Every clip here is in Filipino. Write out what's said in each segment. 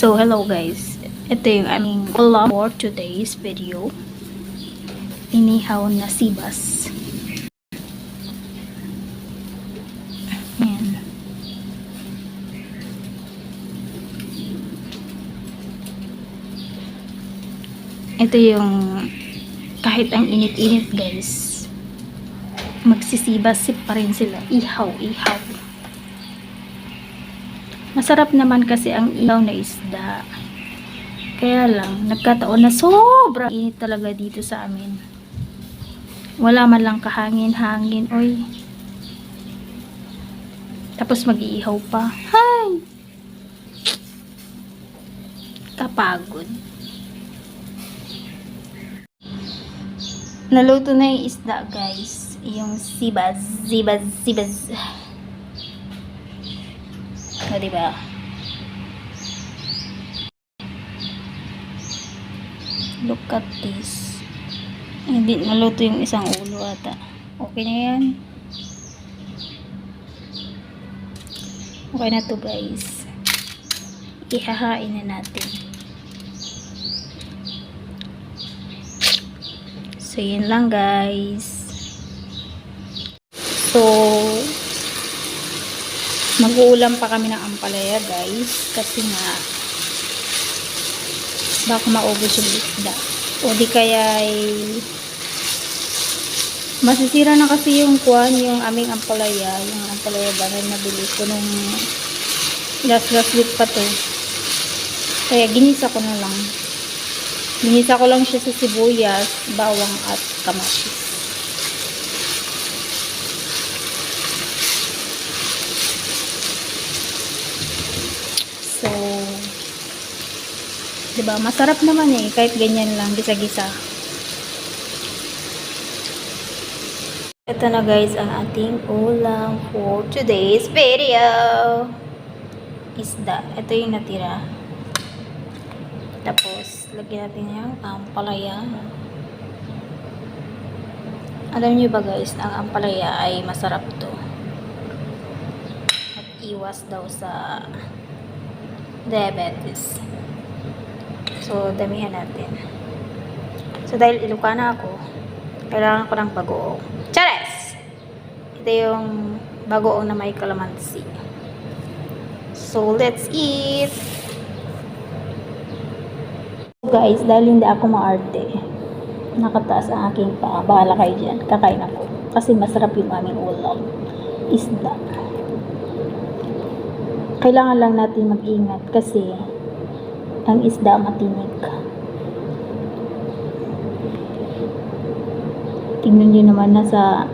So, hello guys. Ito yung aming ulam for today's video. Inihaw na sibas. Ayan. Ito yung kahit ang init-init guys, magsisibas pa rin sila. Ihaw. Masarap naman kasi ang ihaw na isda. Kaya lang, nagkataon na sobrang init talaga dito sa amin. Wala man lang kahangin-hangin, oy. Tapos mag-iihaw pa. Hay! Kapagod. Naluto na yung isda, guys. Yung sibas. O, diba? Look at this. Hindi naluto yung isang ulo ata. Okay na yan. Okay na to guys. Ihahain na natin. So yun lang guys. So mag-uulam pa kami ng ampalaya guys. Kasi nga baka maubos yung isda. O di kaya ay masisira na kasi yung yung aming ampalaya. Yung ampalaya ba na nabili ko nung last week pa to. Kaya ginisa ko na lang. Ginisa ko lang siya sa sibuyas, bawang at kamatis. So, diba? Masarap naman eh. Kahit ganyan lang, gisa-gisa. Ito na guys ang ating ulam for today's video. Isda. Ito yung natira. Tapos, lagyan natin yung ampalaya. Alam nyo ba guys, ang ampalaya ay masarap to. At iwas daw sa diabetes. So, damihan natin. So, dahil Ilocana ako, kailangan ko ng bagoong. Chares! Ito yung bagoong na may kalamansi. So, let's eat! Guys, dahil hindi ako maarte, nakataas ang aking paa. Bahala kayo dyan. Kakain ako. Kasi masarap yung aming ulam. Isda. Kailangan lang natin mag-ingat kasi ang isda matinik. Tingnan nyo naman nasa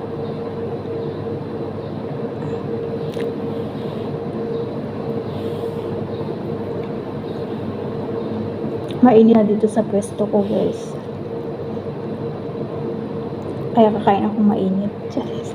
mainit na dito sa pwesto ko guys. Kaya kakain ako mainit. Charis.